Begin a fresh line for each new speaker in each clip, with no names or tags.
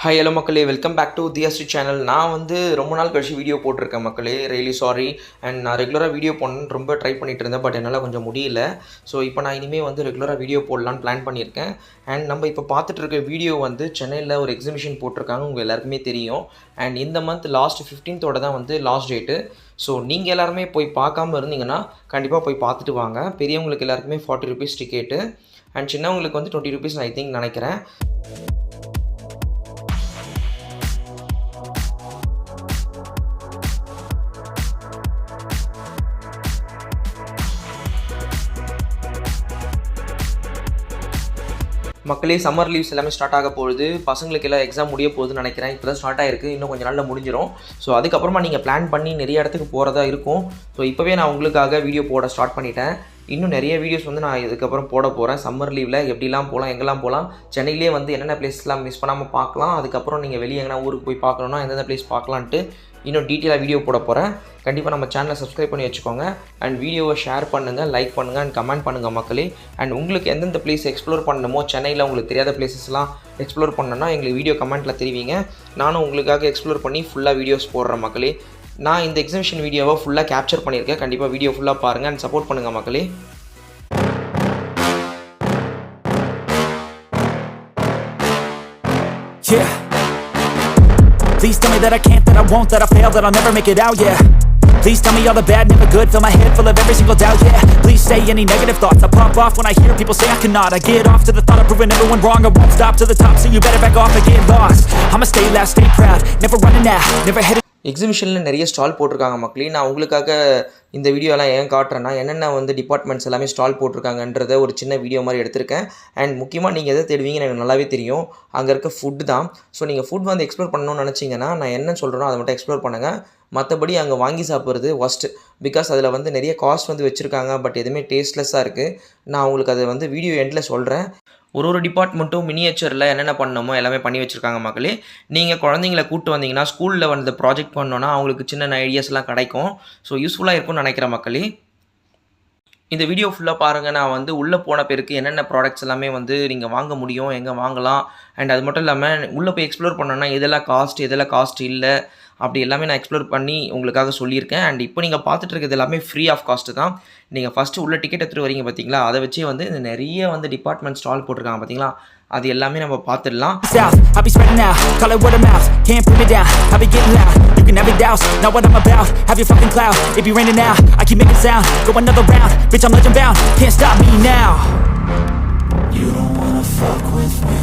Hi hello மக்களே, welcome back to Thiyashree channel. நான் ரொம்ப நாள் கழிச்சு வீடியோ போட்டிருக்கேன் மக்களே. Really sorry. அண்ட் நான் ரெகுலராக வீடியோ போடணுன்னு ரொம்ப ட்ரை பண்ணிட்டு இருந்தேன். பட் என்னால் கொஞ்சம் முடியல. ஸோ இப்போ நான் இனிமேல் ரெகுலராக வீடியோ போடலான்னு பிளான் பண்ணியிருக்கேன். அண்ட் நம்ம இப்போ பார்த்துட்டு இருக்க வீடியோ சென்னையில் ஒரு எக்ஸிபிஷன் போட்டிருக்காங்க, உங்கள் எல்லாருக்குமே தெரியும். அண்ட் இந்த மந்த் லாஸ்ட் 15th தான் லாஸ்ட் டேட்டு. ஸோ நீங்கள் எல்லாருமே போய் பார்க்காம இருந்தீங்கன்னா கண்டிப்பாக போய் பார்த்துட்டு வாங்க. பெரியவங்களுக்கு எல்லாருக்குமே 40 rupees டிக்கெட்டு. அண்ட் சின்னவங்களுக்கு 20 rupees ஐ திங்க் நினைக்கிறேன். மக்களே, சம்மர் லீவ்ஸ் எல்லாமே ஸ்டார்ட் ஆக போகுது. பசங்களுக்கு எல்லாம் எக்ஸாம் முடிய போகுதுன்னு நினைக்கிறேன். இப்போ தான் ஸ்டார்ட் ஆகிருக்கு, இன்னும் கொஞ்சம் நாளில் முடிஞ்சிடும். ஸோ அதுக்கப்புறமா நீங்கள் பிளான் பண்ணி நிறைய இடத்துக்கு போகிறதா இருக்கும். ஸோ இப்போவே நான் உங்களுக்காக வீடியோ போட ஸ்டார்ட் பண்ணிட்டேன். இன்னும் நிறைய வீடியோஸ் நான் இதுக்கப்புறம் போட போகிறேன். சம்மர் லீவில் எப்படிலாம் போகலாம், எங்கெல்லாம் போகலாம், சென்னையிலே என்னென்ன பிளேஸ்லாம் மிஸ் பண்ணாமல் பார்க்கலாம், அதுக்கப்புறம் நீங்கள் வெளியே எங்கன்னா ஊருக்கு போய் பார்க்கணுன்னா எந்தெந்த பிளேஸ் பார்க்கலான்ட்டு இன்னும் டீட்டெயிலாக வீடியோ போட போகிறேன். கண்டிப்பாக நம்ம சேனலை சப்ஸ்கிரைப் பண்ணி வச்சுக்கோங்க. அண்ட் வீடியோவை ஷேர் பண்ணுங்கள், லைக் பண்ணுங்கள் அண்ட் கமெண்ட் பண்ணுங்கள் மக்களே. அண்ட் உங்களுக்கு எந்தெந்த பிளேஸ் எக்ஸ்ப்ளோர் பண்ணணுமோ, சென்னையில் உங்களுக்கு தெரியாத பிளேசஸ்லாம் எக்ஸ்ப்ளோர் பண்ணணுன்னா எங்களுக்கு வீடியோ கமெண்ட்டில் தெரிவிங்க. நானும் உங்களுக்காக எக்ஸ்ப்ளோர் பண்ணி ஃபுல்லாக வீடியோஸ் போடுறேன் மக்களே. நான் இந்த எக்ஸிபிஷன் வீடியோவை ஃபுல்லாக கேப்சர் பண்ணியிருக்கேன். கண்டிப்பாக வீடியோ ஃபுல்லாக பாருங்கள் அண்ட் சப்போர்ட் பண்ணுங்கள் மக்களே.
Yeah. Please tell me that I can't, that I won't, that I fail, that I'll never make it out, yeah. Please tell me all the bad, never good, fill my head full of every single doubt, yeah. Please say any negative thoughts, I pop off when I hear people say I cannot. I get off to the thought of proving everyone wrong, I won't stop to the top, so you better back off and get lost. I'ma stay loud, stay proud, never running out, never headed.
எக்ஸிபிஷனில் நிறைய stall போட்டிருக்காங்க மக்களே. நான் உங்களுக்காக இந்த வீடியோலாம் ஏன் காட்டுறேன்னா, என்னென்ன departments எல்லாமே ஸ்டால் போட்டிருக்காங்கன்றத ஒரு சின்ன வீடியோ மாதிரி எடுத்திருக்கேன். அண்ட் முக்கியமாக நீங்கள் எதை தேடுவீங்கன்னு எனக்கு நல்லாவே தெரியும். அங்கே இருக்க ஃபுட்டு தான். ஸோ நீங்கள் ஃபுட் எக்ஸ்ப்ளோர் பண்ணணும்னு நினச்சிங்கன்னா நான் என்ன சொல்கிறேனோ அதை மட்டும் எக்ஸ்ப்ளோர் பண்ணுங்கள். மற்றபடி அங்கே வாங்கி சாப்பிட்றது ஒஸ்ட்டு. பிகாஸ் அதில் நிறைய காஸ்ட் வச்சுருக்காங்க. பட் எதுவுமே டேஸ்ட்லெஸ்ஸாக இருக்குது. நான் உங்களுக்கு அதை வீடியோ எண்டில் சொல்கிறேன். ஒரு டிபார்ட்மெண்ட்டும் மினியேச்சரில் என்னென்ன பண்ணணுமோ எல்லாமே பண்ணி வச்சுருக்காங்க மக்களே. நீங்கள் குழந்தைங்கள கூப்பிட்டு வந்தீங்கன்னா ஸ்கூலில் ப்ராஜெக்ட் பண்ணோன்னா அவங்களுக்கு சின்ன ஐடியாஸ்லாம் கிடைக்கும். ஸோ யூஸ்ஃபுல்லாக இருக்கும்னு நினைக்கிறேன் மக்களே. இந்த வீடியோ ஃபுல்லாக பாருங்கள். நான் உள்ளே போன பேருக்கு என்னென்ன ப்ராடக்ட்ஸ் எல்லாமே நீங்கள் வாங்க முடியும், எங்கே வாங்கலாம், அண்ட் அது மட்டும் இல்லாமல் உள்ளே போய் எக்ஸ்ப்ளோர் பண்ணோன்னா எதெல்லாம் காஸ்ட் இல்லை அப்படி எல்லாமே நான் எக்ஸ்ப்ளோர் பண்ணி உங்களுக்காக சொல்லியிருக்கேன். அண்ட் இப்போ நீங்கள் பார்த்துட்டு இருக்கிறது எல்லாமே ஃப்ரீ ஆஃப் காஸ்ட்டு தான். நீங்கள் ஃபஸ்ட்டு உள்ள டிக்கெட் எடுத்துகிட்டு வரீங்க பார்த்தீங்களா, அதை வச்சு இந்த நிறைய டிபார்ட்மெண்ட் ஸ்டால் போட்டிருக்காங்க பார்த்தீங்களா, அது எல்லாமே நம்ம பார்த்துடலாம்.
I'll be spreading out, call it word of mouth, can't put me down, I'll be getting loud, you can never doubt, know what I'm about, have your fucking clout, it be raining now, I keep making sound, go another round, bitch I'm legend bound, can't stop me now. You don't wanna fuck with me,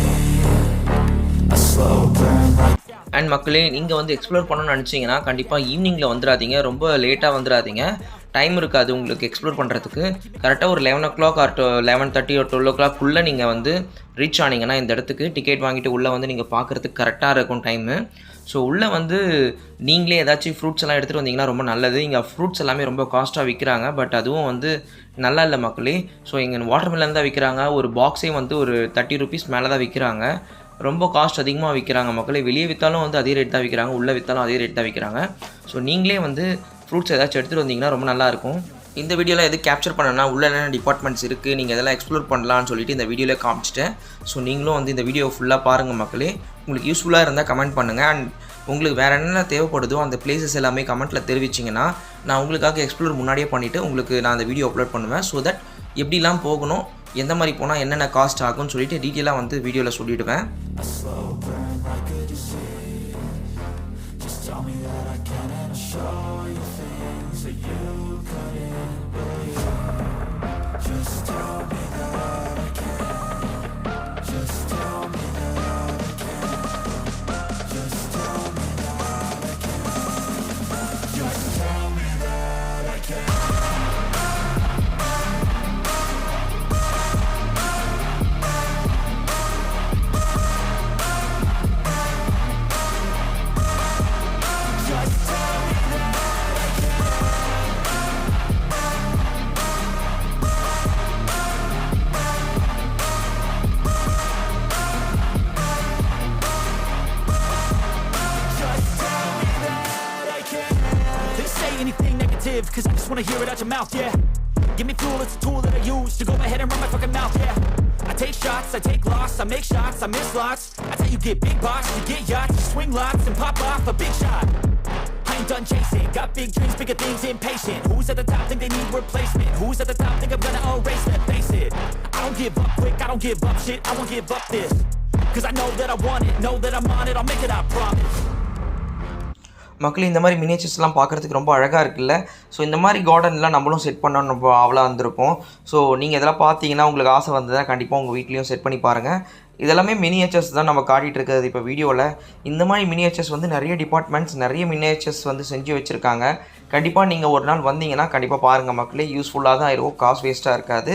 a slow burn like.
And மக்களே, நீங்கள் explore பண்ணணும்னு நினச்சிங்கன்னா கண்டிப்பாக ஈவினிங்கில் வந்துடாதீங்க, ரொம்ப லேட்டாக வந்துடாதீங்க. டைம் இருக்காது உங்களுக்கு எக்ஸ்ப்ளோர் பண்ணுறதுக்கு. கரெக்டாக ஒரு 11 o'clock ஆர் 11:30 or 12 o'clock நீங்கள் ரீச் ஆனீங்கன்னா இந்த இடத்துக்கு டிக்கெட் வாங்கிட்டு உள்ளே நீங்கள் பார்க்குறதுக்கு கரெக்டாக இருக்கும் டைமு. ஸோ உள்ளே நீங்களே ஏதாச்சும் ஃப்ரூட்ஸ் எல்லாம் எடுத்துகிட்டு வந்தீங்கன்னா ரொம்ப நல்லது. இங்கே ஃப்ரூட்ஸ் எல்லாமே ரொம்ப காஸ்ட்டாக விற்கிறாங்க. பட் அதுவும் நல்லா இல்லை மக்களே. ஸோ இங்கே வாட்டர்மெலன் தான் விற்கிறாங்க. ஒரு பாக்ஸே ஒரு 30 rupees மேலே தான் விற்கிறாங்க. ரொம்ப காஸ்ட் அதிகமாக விற்கிறாங்க மக்களே. வெளியே விற்றாலும் அதே ரேட் தான் விற்கிறாங்க, உள்ளே விற்றாலும் அதே ரேட் தான் விற்கிறாங்க. ஸோ நீங்களே ஃப்ரூட்ஸ் ஏதாச்சும் எடுத்துகிட்டு வந்தீங்கன்னா ரொம்ப நல்லாயிருக்கும். இந்த வீடியோவில் எது கேப்சர் பண்ணனா உள்ள என்னென்ன டிபார்ட்மெண்ட்ஸ் இருக்குது, நீங்கள் இதெல்லாம் எக்ஸ்ப்ளோர் பண்ணலான்னு சொல்லிட்டு இந்த வீடியோவில் காமிச்சிட்டேன். ஸோ நீங்களும் இந்த வீடியோ ஃபுல்லாக பாருங்கள் மக்களே. உங்களுக்கு யூஸ்ஃபுல்லாக இருந்தால் கமெண்ட் பண்ணுங்கள். அண்ட் உங்களுக்கு வேறு என்னென்ன தேவைப்படுதோ அந்த பிளேசஸ் எல்லாமே கமெண்ட்டில் தெரிவிச்சிங்கன்னா நான் உங்களுக்காக எக்ஸ்ப்ளோர் முன்னாடியே பண்ணிவிட்டு உங்களுக்கு நான் அந்த வீடியோ அப்லோட் பண்ணுவேன். ஸோ தட் எப்படிலாம் போகணும், எந்த மாதிரி போனால் என்னென்ன காஸ்ட் ஆகும்னு சொல்லிட்டு டீட்டெயிலாக வீடியோவில் சொல்லிவிடுவேன்.
Cause I just wanna hear it out your mouth, yeah. Give me fuel, it's a tool that I use to go ahead and run my fucking mouth, yeah. I take shots, I take loss, I make shots, I miss lots. That's how you get big box, you get yachts, you swing lots and pop off a big shot. I ain't done chasing, got big dreams, bigger things, impatient. Who's at the top think they need replacement? Who's at the top think I'm gonna erase that? Face it, I don't give up quick, I don't give up shit, I won't give up this. Cause I know that I want it, know that I'm on it, I'll make it, I promise.
மக்களே இந்த மாதிரி மினியேச்சர்ஸ்லாம் பார்க்குறதுக்கு ரொம்ப அழகாக இருக்குல்ல. So இந்த மாதிரி கார்டன்லாம் நம்மளும் செட் பண்ணணும் ரொம்ப ஆவலாக இருந்திருக்கும். ஸோ நீங்கள் இதெல்லாம் பார்த்தீங்கன்னா உங்களுக்கு ஆசை வந்ததுன்னா கண்டிப்பாக உங்கள் வீட்லேயும் செட் பண்ணி பாருங்கள். இதெல்லாமே மினியேச்சர்ஸ் தான் நம்ம காட்டிகிட்டு இருக்கிறது இப்போ வீடியோவில். இந்த மாதிரி மினியேச்சர்ஸ் வந்து நிறைய டிபார்ட்மெண்ட்ஸ் நிறைய மினியேச்சர்ஸ் வந்து செஞ்சு வச்சுருக்காங்க. கண்டிப்பாக நீங்கள் ஒரு நாள் வந்தீங்கன்னா கண்டிப்பாக பாருங்கள் மக்களே, யூஸ்ஃபுல்லாக தான் இருக்கும், காசு வேஸ்ட்டாக இருக்காது.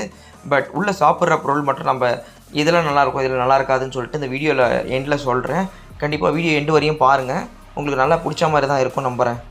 பட் உள்ளே சாப்பிட்ற பொருள் மட்டும் நம்ம இதெல்லாம் நல்லாயிருக்கும் இதில் நல்லா இருக்காதுன்னு சொல்லிட்டு இந்த வீடியோவில் எண்டில் சொல்கிறேன். கண்டிப்பாக வீடியோ எண்டு வரையும் பாருங்கள், உங்களுக்கு நல்லா பிடிச்ச மாதிரி தான் இருக்கும் நம்புகிறேன்.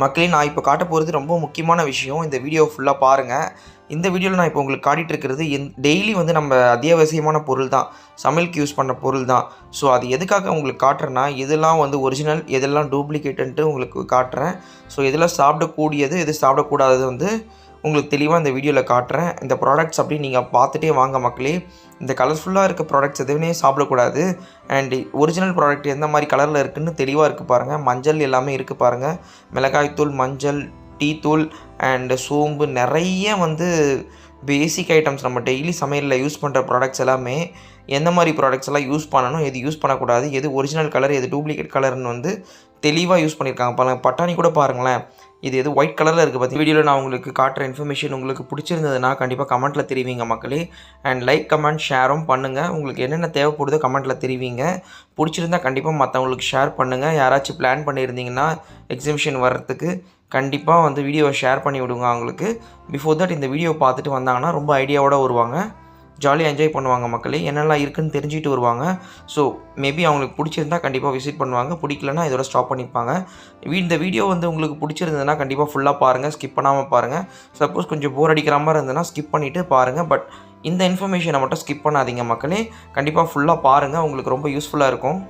மக்களே, நான் இப்போ காட்ட போகிறது ரொம்ப முக்கியமான விஷயம். இந்த வீடியோ ஃபுல்லாக பாருங்கள். இந்த வீடியோவில் நான் இப்போ உங்களுக்கு காட்டிகிட்டு இருக்கிறது டெய்லி வந்து நம்ம அத்தியாவசியமான பொருள் தான், சமையலுக்கு யூஸ் பண்ண பொருள் தான். ஸோ அது எதுக்காக உங்களுக்கு காட்டுறேன்னா, இதெல்லாம் வந்து ஒரிஜினல், எதெல்லாம் டூப்ளிகேட்டுன்ட்டு உங்களுக்கு காட்டுறேன். ஸோ இதெல்லாம் சாப்பிடக்கூடியது, எது சாப்பிடக்கூடாதது வந்து உங்களுக்கு தெளிவாக இந்த வீடியோவில் காட்டுறேன். இந்த ப்ராடக்ட்ஸ் அப்படி நீங்கள் பார்த்துட்டே வாங்க மக்களே. இந்த கலர்ஃபுல்லாக இருக்க ப்ராடக்ட்ஸ் எதுவுமே சாப்பிடக்கூடாது. அண்ட் ஒரிஜினல் ப்ராடக்ட் எந்த மாதிரி கலரில் இருக்குதுன்னு தெளிவாக இருக்குது பாருங்கள். மஞ்சள் எல்லாமே இருக்குது பாருங்கள். மிளகாய்த்தூள், மஞ்சள், டீ தூள் அண்டு சோம்பு, நிறைய வந்து பேசிக் ஐட்டம்ஸ் நம்ம டெய்லி சமையலில் யூஸ் பண்ணுற ப்ராடக்ட்ஸ் எல்லாமே எந்த மாதிரி ப்ராடக்ட்ஸ் எல்லாம் யூஸ் பண்ணணும், எது யூஸ் பண்ணக்கூடாது, எது ஒரிஜினல் கலர், எது டூப்ளிகேட் கலர்னு வந்து தெளிவாக யூஸ் பண்ணியிருக்காங்க. பட்டாணி கூட பாருங்களேன், இது எது ஒயிட் கலரில் இருக்குது பார்த்து. வீடியோவில் நான் உங்களுக்கு காட்டுற இன்ஃபர்மேஷன் உங்களுக்கு பிடிச்சிருந்ததுன்னா கண்டிப்பாக கமெண்ட்டில் தெரிவிங்க மக்களே. அண்ட் லைக், கமெண்ட், ஷேரும் பண்ணுங்கள். உங்களுக்கு என்னென்ன தேவைப்படுதோ கமெண்ட்டில் தெரிவிங்க. பிடிச்சிருந்தால் கண்டிப்பாக மற்றவங்களுக்கு ஷேர் பண்ணுங்கள். யாராச்சும் பிளான் பண்ணியிருந்தீங்கன்னா எக்ஸிபிஷன் வர்றதுக்கு கண்டிப்பாக வந்து வீடியோவை ஷேர் பண்ணி விடுங்க அவங்களுக்கு. பிஃபோர் தட் இந்த வீடியோ பார்த்துட்டு வந்தாங்கன்னா ரொம்ப ஐடியாவோடு வருவாங்க, ஜாலியாக என்ஜாய் பண்ணுவாங்க மக்களே. என்னெல்லாம் இருக்குதுன்னு தெரிஞ்சுட்டு வருவாங்க. ஸோ மேபி அவங்களுக்கு பிடிச்சிருந்தா கண்டிப்பாக விசிட் பண்ணுவாங்க, பிடிக்கலன்னா இதோட ஸ்டாப் பண்ணிப்பாங்க. இந்த வீடியோ வந்து உங்களுக்கு பிடிச்சிருந்ததுன்னா கண்டிப்பாக ஃபுல்லாக பாருங்கள், ஸ்கிப் பண்ணாமல் பாருங்கள். சப்போஸ் கொஞ்சம் போர் அடிக்கிற மாதிரி இருந்ததுன்னா ஸ்கிப் பண்ணிவிட்டு பாருங்கள். பட் இந்த இன்ஃபர்மேஷனை மட்டும் ஸ்கிப் பண்ணாதீங்க மக்களே. கண்டிப்பாக ஃபுல்லாக பாருங்கள், உங்களுக்கு ரொம்ப யூஸ்ஃபுல்லாக இருக்கும்.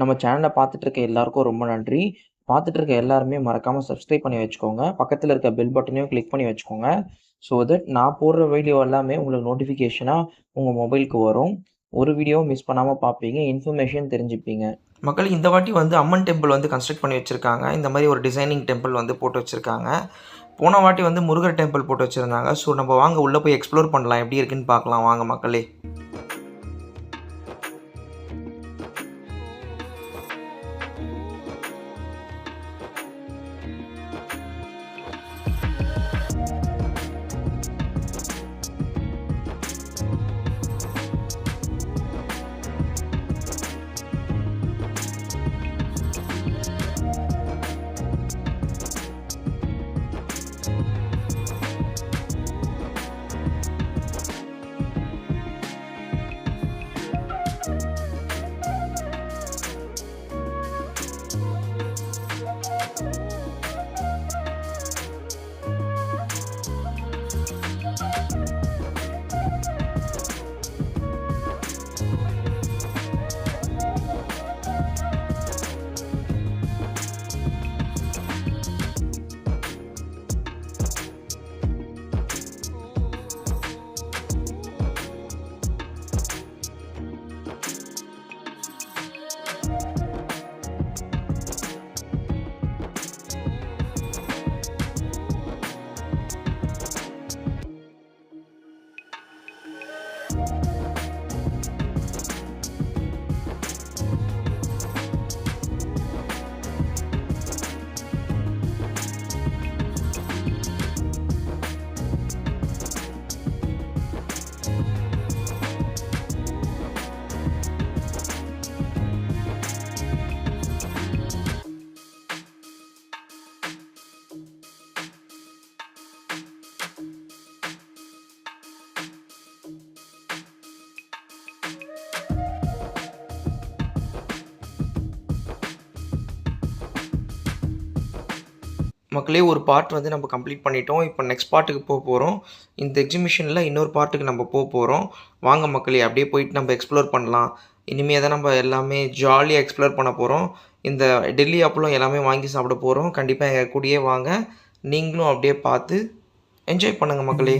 நம்ம சேனலை பார்த்துட்டு இருக்க எல்லாருக்கும் ரொம்ப நன்றி. பார்த்துட்டு இருக்க எல்லாருமே மறக்காமல் சப்ஸ்கிரைப் பண்ணி வச்சுக்கோங்க. பக்கத்தில் இருக்க பெல் பட்டனையும் கிளிக் பண்ணி வச்சுக்கோங்க. ஸோ தட் நான் போடுற வீடியோ எல்லாமே உங்களுக்கு நோட்டிஃபிகேஷனாக உங்கள் மொபைலுக்கு வரும். ஒரு வீடியோவும் மிஸ் பண்ணாமல் பார்ப்பீங்க, இன்ஃபர்மேஷன் தெரிஞ்சுப்பீங்க. மக்கள் இந்த வாட்டி வந்து அம்மன் டெம்பிள் வந்து கன்ஸ்ட்ரக்ட் பண்ணி வச்சுருக்காங்க. இந்த மாதிரி ஒரு டிசைனிங் டெம்பிள் வந்து போட்டு வச்சுருக்காங்க. போன வாட்டி வந்து முருகர் டெம்பிள் போட்டு வச்சுருந்தாங்க. ஸோ நம்ம வாங்க உள்ளே போய் எக்ஸ்ப்ளோர் பண்ணலாம், எப்படி இருக்குன்னு பார்க்கலாம் வாங்க மக்களே. மக்களே ஒரு பார்ட் வந்து நம்ம கம்ப்ளீட் பண்ணிட்டோம். இப்போ நெக்ஸ்ட் பார்ட்டுக்கு போகிறோம். இந்த எக்ஸிபிஷனில் இன்னொரு பார்ட்டுக்கு நம்ம போகிறோம். வாங்க மக்களே அப்படியே போயிட்டு நம்ம எக்ஸ்ப்ளோர் பண்ணலாம். இனிமேல் தான் நம்ம எல்லாமே ஜாலியாக எக்ஸ்ப்ளோர் பண்ண போகிறோம். இந்த டெல்லி அப்பளம் எல்லாமே வாங்கி சாப்பிட போகிறோம். கண்டிப்பாக எங்கள் கூடயே வாங்க, நீங்களும் அப்படியே பார்த்து என்ஜாய் பண்ணுங்கள் மக்களே.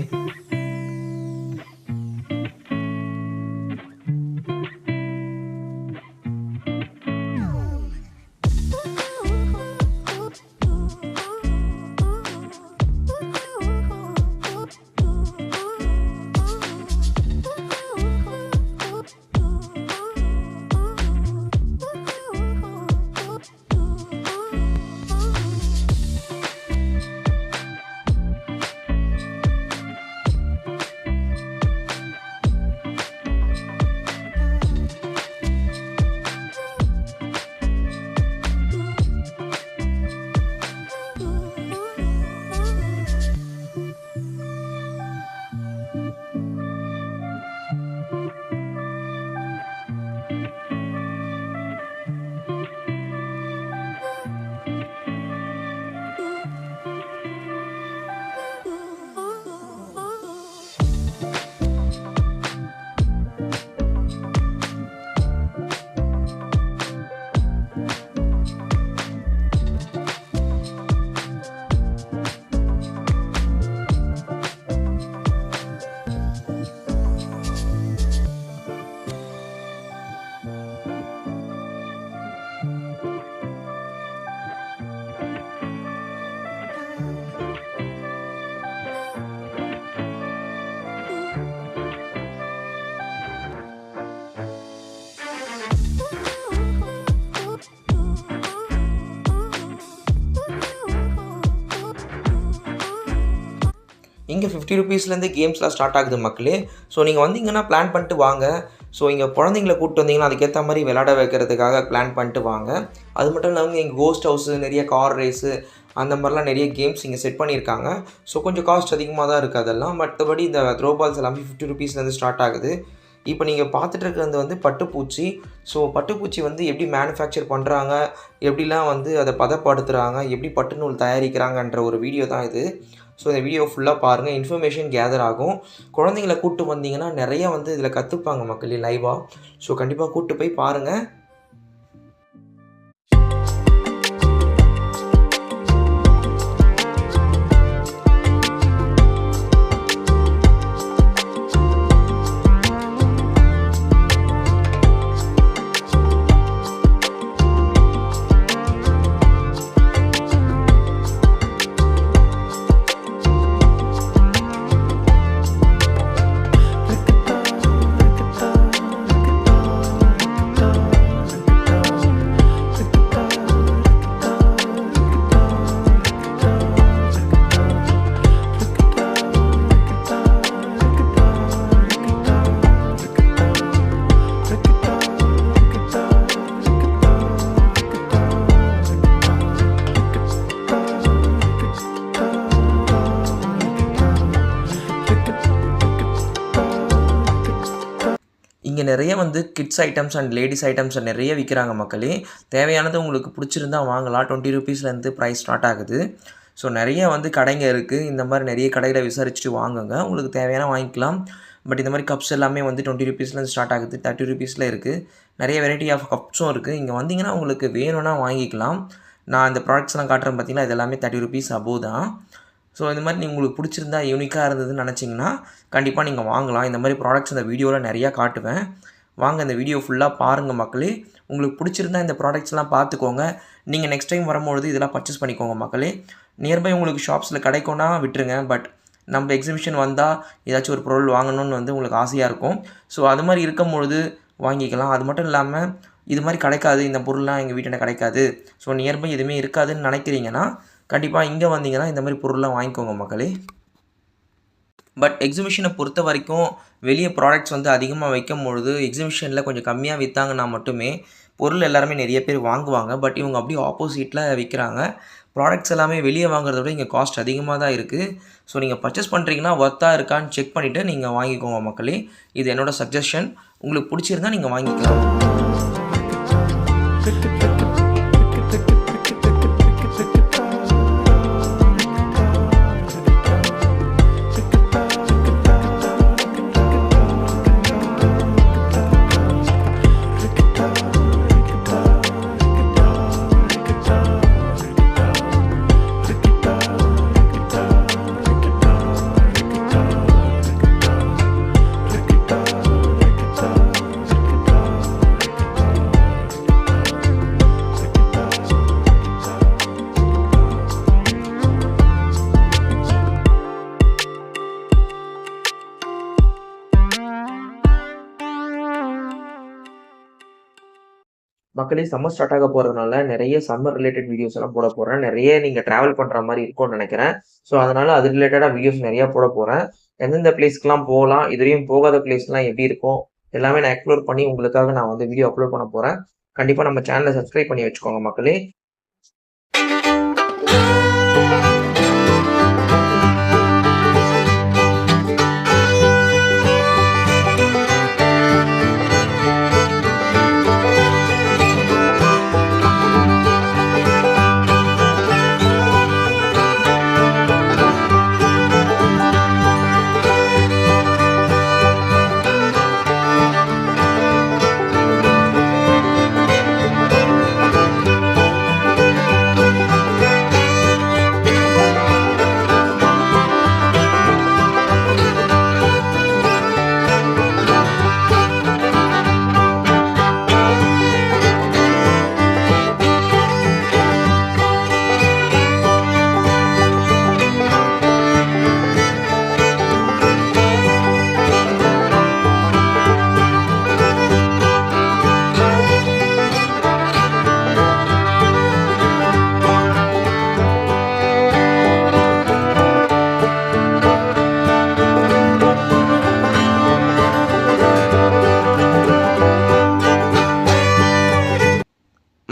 இங்கே 50 ருபீஸ்லேருந்து கேம்ஸ்லாம் ஸ்டார்ட் ஆகுது மக்களே. ஸோ நீங்கள் வந்தீங்கன்னா பிளான் பண்ணிட்டு வாங்க. ஸோ இங்கே குழந்தைங்கள கூப்பிட்டு வந்தீங்கன்னா அதுக்கேற்ற மாதிரி விளையாட வைக்கிறதுக்காக பிளான் பண்ணிட்டு வாங்க. அது மட்டும் இல்லாமல் இங்கே கோஸ்ட் ஹவுஸு, நிறைய கார் ரேஸு, அந்த மாதிரிலாம் நிறைய கேம்ஸ் இங்கே செட் பண்ணியிருக்காங்க. ஸோ கொஞ்சம் காஸ்ட் அதிகமாக தான் இருக்குது அதெல்லாம். மற்றபடி இந்த த்ரோ பால்ஸ் எல்லாமே 50 ருபீஸ்லேருந்து ஸ்டார்ட் ஆகுது. இப்போ நீங்கள் பார்த்துட்டு இருக்கிறது வந்து பட்டுப்பூச்சி. ஸோ பட்டுப்பூச்சி வந்து எப்படி மேனுஃபேக்சர் பண்ணுறாங்க, எப்படிலாம் வந்து அதை பதப்படுத்துகிறாங்க, எப்படி பட்டு நூல் தயாரிக்கிறாங்கன்ற ஒரு வீடியோ தான் இது. ஸோ இந்த வீடியோ ஃபுல்லாக பாருங்கள், இன்ஃபர்மேஷன் கேதர் ஆகும். குழந்தைங்கள கூப்பிட்டு வந்தீங்கன்னா நிறையா வந்து இதில் கற்றுப்பாங்க மக்களே லைவாக. ஸோ கண்டிப்பாக கூப்பிட்டு போய் பாருங்கள். நிறைய வந்து kids items and ladies items நிறைய விற்கிறாங்க மக்களே. தேவையானது உங்களுக்கு பிடிச்சிருந்தா வாங்கலாம். 20 ரூபீஸ்லேருந்து ப்ரைஸ் ஸ்டார்ட் ஆகுது. ஸோ நிறைய வந்து கடைங்க இருக்குது. இந்த மாதிரி நிறைய கடையில் விசாரிச்சுட்டு வாங்குங்க. உங்களுக்கு தேவையான வாங்கிக்கலாம். பட் இந்த மாதிரி கப்ஸ் எல்லாமே வந்து 20 ரூபீஸ்லேருந்து ஸ்டார்ட் ஆகுது. 30 ரூபீஸில் இருக்குது. நிறைய வெரைட்டி ஆஃப் கப்ஸும் இருக்குது. இங்கே வந்தீங்கன்னா உங்களுக்கு வேணும்னா வாங்கிக்கலாம். நான் இந்த ப்ராடக்ட்ஸ்லாம் காட்டுறேன் பார்த்தீங்கன்னா, இது எல்லாமே 30 ரூபீஸ் அபோவ் தான். ஸோ இந்த மாதிரி உங்களுக்கு பிடிச்சிருந்தா யூனிக்காக இருந்ததுன்னு நினச்சிங்கன்னா கண்டிப்பாக நீங்கள் வாங்கலாம். இந்த மாதிரி ப்ராடக்ட்ஸ் இந்த வீடியோவில் நிறையா காட்டுவேன். வாங்க இந்த வீடியோ ஃபுல்லாக பாருங்கள் மக்களே. உங்களுக்கு பிடிச்சிருந்தா இந்த ப்ராடக்ட்ஸ்லாம் பார்த்துக்கோங்க. நீங்கள் நெக்ஸ்ட் டைம் வரும்பொழுது இதெல்லாம் பர்ச்சேஸ் பண்ணிக்கோங்க மக்களே. நியர்பை உங்களுக்கு ஷாப்ஸில் கிடைக்கும்னா விட்டுருங்க. பட் நம்ம எக்ஸிபிஷன் வந்தால் ஏதாச்சும் ஒரு பொருள் வாங்கணும்னு வந்து உங்களுக்கு ஆசையாக இருக்கும். ஸோ அது மாதிரி இருக்கும்பொழுது வாங்கிக்கலாம். அது மட்டும் இல்லாமல் இது மாதிரி கிடைக்காது, இந்த பொருள்லாம் எங்கள் வீட்டில் கிடைக்காது, ஸோ நியர்பை எதுவுமே இருக்காதுன்னு நினைக்கிறீங்கன்னா கண்டிப்பாக இங்கே வந்தீங்கன்னா இந்த மாதிரி பொருள்லாம் வாங்கிக்கோங்க மக்களே. பட் எக்ஸிபிஷனை பொறுத்த வரைக்கும் வெளியே ப்ராடக்ட்ஸ் வந்து அதிகமாக வைக்கும்பொழுது எக்ஸிபிஷனில் கொஞ்சம் கம்மியாக விற்றாங்கன்னா மட்டுமே பொருள் எல்லாருமே நிறைய பேர் வாங்குவாங்க. பட் இவங்க அப்படியே ஆப்போசிட்டில் விற்கிறாங்க. ப்ராடக்ட்ஸ் எல்லாமே வெளியே வாங்குறத விட இங்கே காஸ்ட் அதிகமாக தான் இருக்குது. ஸோ நீங்கள் பர்ச்சேஸ் பண்ணுறீங்கன்னா ஒர்த்தாக இருக்கான்னு செக் பண்ணிவிட்டு நீங்கள் வாங்கிக்கோங்க மக்களே. இது என்னோடய சஜஷன். உங்களுக்கு பிடிச்சிருந்தா நீங்கள் வாங்கிக்கலாம். மக்களே சம்மர் ஸ்டார்ட் ஆக போகிறதுனால நிறைய சம்மர் ரிலேட்டட் வீடியோஸ் எல்லாம் போட போகிறேன். நிறைய நீங்கள் ட்ராவல் பண்ணுற மாதிரி இருக்கும்னு நினைக்கிறேன். ஸோ அதனால் அது ரிலேட்டடாக வீடியோஸ் நிறையா போட போகிறேன். எந்தெந்த பிளேஸ்க்கெலாம் போகலாம், இதுவரையும் போகாத பிளேஸ்லாம் எப்படி இருக்கும் எல்லாமே நான் எக்ஸ்ப்ளோர் பண்ணி உங்களுக்காக நான் வந்து வீடியோ அப்லோட் பண்ண போகிறேன். கண்டிப்பாக நம்ம சேனலை சப்ஸ்கிரைப் பண்ணி வச்சுக்கோங்க மக்களே.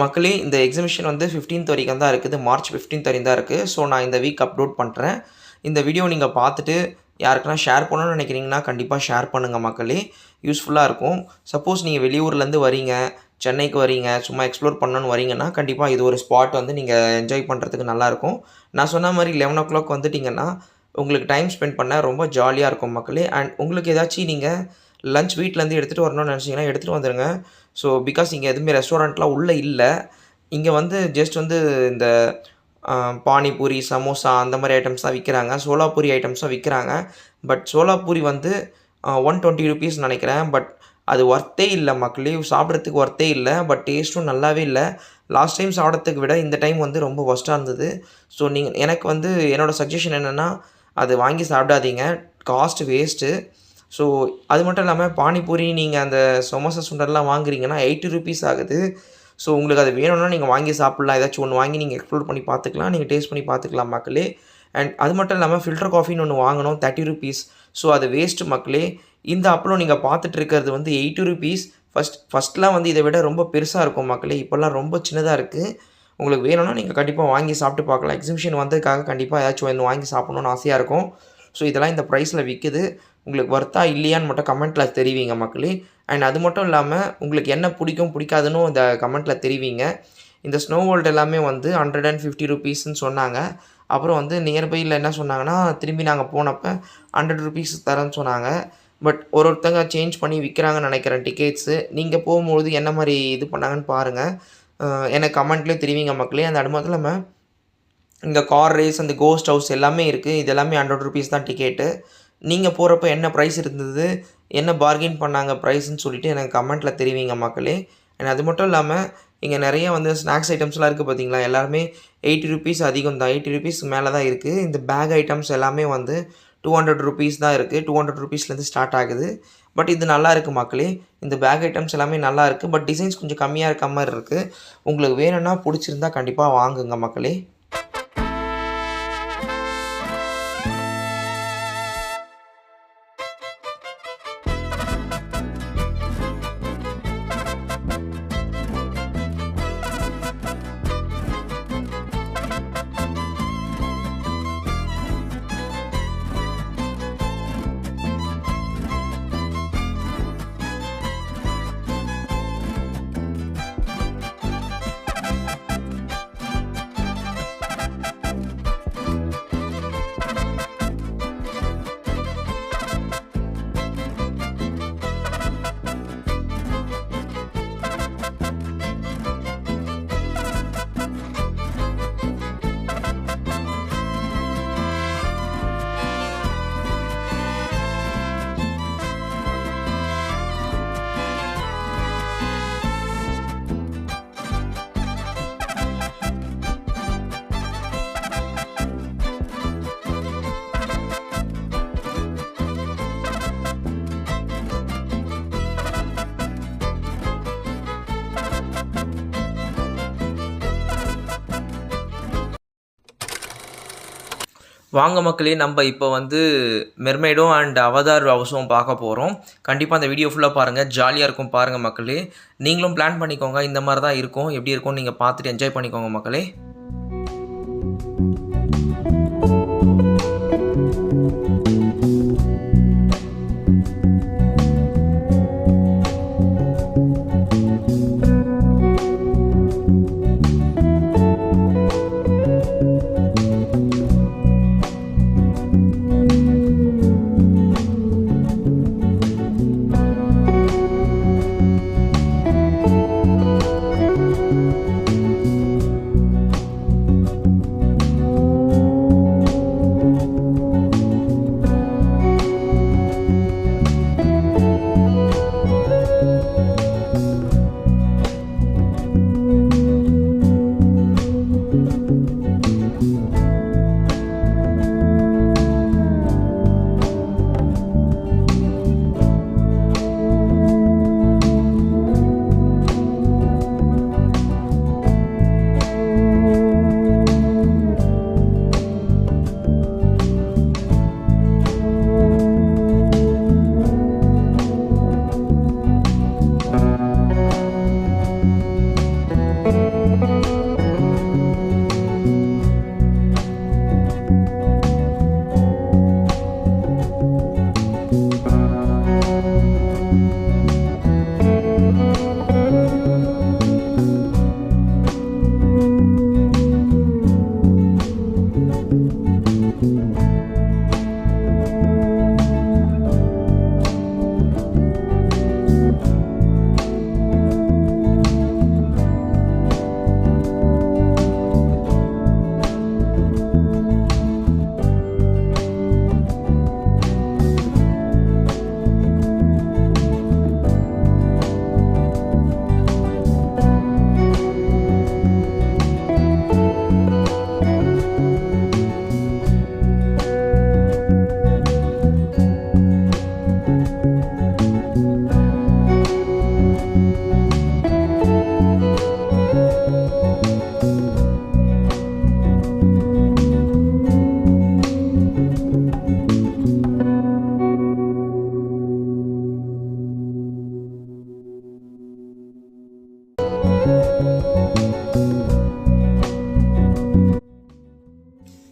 மக்களே இந்த எக்ஸிபிஷன் வந்து 15th வரைக்கும் தான் இருக்குது. மார்ச் 15th வரைக்கும் தான் இருக்குது. ஸோ நான் இந்த வீக் அப்லோட் பண்ணுறேன். இந்த வீடியோ நீங்கள் பார்த்துட்டு யாருக்குன்னா ஷேர் பண்ணணும்னு நினைக்கிறீங்கன்னா கண்டிப்பாக ஷேர் பண்ணுங்கள் மக்களே. யூஸ்ஃபுல்லாக இருக்கும். சப்போஸ் நீங்கள் வெளியூர்லேருந்து வரீங்க, சென்னைக்கு வரீங்க, சும்மா எக்ஸ்ப்ளோர் பண்ணணும்னு வரீங்கன்னா கண்டிப்பாக இது ஒரு ஸ்பாட் வந்து நீங்கள் என்ஜாய் பண்ணுறதுக்கு நல்லாயிருக்கும். நான் சொன்ன மாதிரி 11 o'clock வந்துட்டிங்கன்னா உங்களுக்கு டைம் ஸ்பெண்ட் பண்ண ரொம்ப ஜாலியாக இருக்கும் மக்களே. அண்ட் உங்களுக்கு ஏதாச்சும் நீங்கள் லஞ்ச் வீட்டிலேருந்து எடுத்துகிட்டு வரணும்னு நினச்சிங்கன்னா எடுத்துகிட்டு வந்துடுங்க. ஸோ பிகாஸ் இங்கே எதுவுமே ரெஸ்டாரண்ட்லாம் உள்ளே இல்லை. இங்கே வந்து ஜஸ்ட் வந்து இந்த பானிபூரி, சமோசா அந்த மாதிரி ஐட்டம்ஸ் தான் விற்கிறாங்க. சோலாபூரி ஐட்டம்ஸ் தான் விற்கிறாங்க. பட் சோலாபூரி வந்து 120 ரூபீஸ் நினைக்கிறேன். பட் அது ஒர்த்தே இல்லை மக்களே. சாப்பிட்றதுக்கு ஒர்த்தே இல்லை. பட் டேஸ்ட்டும் நல்லாவே இல்லை. லாஸ்ட் டைம் சாப்பிட்றதுக்கு விட இந்த டைம் வந்து ரொம்ப ஒஸ்ட்டாக இருந்தது. ஸோ எனக்கு வந்து என்னோடய சஜஷன் என்னென்னா அது வாங்கி சாப்பிடாதீங்க. Cost waste. ஸோ அது மட்டும் இல்லாமல் பானிபூரி நீங்கள் அந்த சமோசா சுண்டர்லாம் வாங்குறீங்கன்னா 80 ரூபீஸ் ஆகுது. ஸோ உங்களுக்கு அது வேணும்னா நீங்கள் வாங்கி சாப்பிட்லாம். ஏதாச்சும் ஒன்று வாங்கி நீங்கள் எக்ஸ்ப்ளோர் பண்ணி பார்த்துக்கலாம். நீங்கள் டேஸ்ட் பண்ணி பார்த்துக்கலாம் மக்களே. அண்ட் அது மட்டும் இல்லாமல் ஃபில்டர் காஃபின்னு ஒன்று வாங்கணும் 30 ரூபீஸ். ஸோ அது வேஸ்ட்டு மக்களே. இந்த அப்பளம் நீங்கள் பார்த்துட்டு இருக்கிறது வந்து 80 ரூபீஸ். ஃபஸ்ட்லாம் வந்து இதை விட ரொம்ப பெருசாக இருக்கும் மக்களே. இப்போல்லாம் ரொம்ப சின்னதாக இருக்குது. உங்களுக்கு வேணும்னா நீங்கள் கண்டிப்பாக வாங்கி சாப்பிட்டு பார்க்கலாம். எக்ஸிபிஷன் வந்ததுக்காக கண்டிப்பாக ஏதாச்சும் ஒன்று வாங்கி சாப்பிட்ணுன்னு ஆசையாக இருக்கும். ஸோ இதெல்லாம் இந்த ப்ரைஸில் விற்குது. உங்களுக்கு ஒர்த்தா இல்லையான்னு மட்டும் கமெண்ட்டில் தெரிவிங்க மக்களே. அண்ட் அது மட்டும் இல்லாமல் உங்களுக்கு என்ன பிடிக்கும் பிடிக்காதுன்னு இந்த கமெண்ட்டில் தெரிவிங்க. இந்த ஸ்னோ வேர்ல்டு எல்லாமே வந்து 150 ருபீஸ்ன்னு சொன்னாங்க. அப்புறம் வந்து நியர்பையில் என்ன சொன்னாங்கன்னா, திரும்பி நாங்கள் போனப்போ 100 ருபீஸ் தரேன்னு சொன்னாங்க. பட் ஒருத்தங்க சேஞ்ச் பண்ணி விற்கிறாங்கன்னு நினைக்கிறேன் டிக்கெட்ஸு. நீங்கள் போகும்பொழுது என்ன மாதிரி இது பண்ணாங்கன்னு பாருங்கள். எனக்கு கமெண்ட்லேயே தெரிவிங்க மக்களே. அந்த அது மட்டும் இல்லாமல் இங்கே கார் ரேஸ், அந்த கோஸ்ட் ஹவுஸ் எல்லாமே இருக்குது. இது எல்லாமே 100 ருபீஸ் தான் டிக்கெட்டு. நீங்கள் போகிறப்ப என்ன ப்ரைஸ் இருந்தது, என்ன பார்கெயின் பண்ணாங்க ப்ரைஸ்ன்னு சொல்லிவிட்டு எனக்கு கமெண்ட்டில் தெரிவிங்க மக்களே. அண்ட் அது மட்டும் இல்லாமல் இங்கே நிறைய வந்து ஸ்நாக்ஸ் ஐட்டம்ஸ்லாம் இருக்குது பார்த்தீங்களா, எல்லாருமே 80 ருபீஸ் அதிகம் தான், 80 ருபீஸ் மேலே தான் இருக்குது. இந்த பேக் ஐட்டம்ஸ் எல்லாமே வந்து 200 ருபீஸ் தான் இருக்குது. 200 ருபீஸ்லேருந்து ஸ்டார்ட் ஆகுது. பட் இது நல்லா இருக்குது மக்களே. இந்த பேக் ஐட்டம்ஸ் எல்லாமே நல்லா இருக்குது. பட் டிசைன்ஸ் கொஞ்சம் கம்மியாக இருக்க மாதிரி இருக்குது. உங்களுக்கு வேணும்னா பிடிச்சிருந்தா கண்டிப்பாக வாங்குங்க மக்களே. வாங்க மக்களே, நம்ம இப்போ வந்து மெர்மைடும் அண்ட் அவதார் ஹவுஸும் பார்க்க போகிறோம். கண்டிப்பாக அந்த வீடியோ ஃபுல்லாக பாருங்கள், ஜாலியாக இருக்கும் பாருங்கள் மக்களே. நீங்களும் பிளான் பண்ணிக்கோங்க, இந்த மாதிரி தான் இருக்கும், எப்படி இருக்கும்னு நீங்கள் பார்த்துட்டு என்ஜாய் பண்ணிக்கோங்க மக்களே.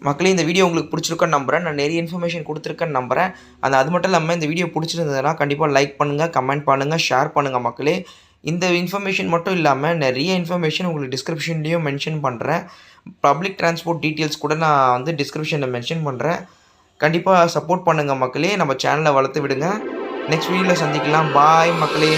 மக்களே இந்த வீடியோ உங்களுக்கு பிடிச்சிருக்கேன்னு நம்புகிறேன். நான் நிறைய இன்ஃபர்மேஷன் கொடுத்துருக்கேன்னு நம்புகிறேன். அது மட்டும் இல்லாமல் இந்த வீடியோ பிடிச்சிருந்ததுன்னா கண்டிப்பாக லைக் பண்ணுங்கள், கமெண்ட் பண்ணுங்கள், ஷேர் பண்ணுங்கள் மக்களே. இந்த இன்ஃபர்மேஷன் மட்டும் இல்லாமல் நிறைய இன்ஃபர்மேஷன் உங்களுக்கு டிஸ்கிரிப்ஷன்லேயும் மென்ஷன் பண்ணுறேன். பப்ளிக் டிரான்ஸ்போர்ட் டீட்டெயில்ஸ் கூட நான் வந்து டிஸ்கிரிப்ஷனில் மென்ஷன் பண்ணுறேன். கண்டிப்பாக சப்போர்ட் பண்ணுங்கள் மக்களே. நம்ம சேனலை வளர்த்து விடுங்க. நெக்ஸ்ட் வீடியோவில் சந்திக்கலாம். பாய் மக்களே.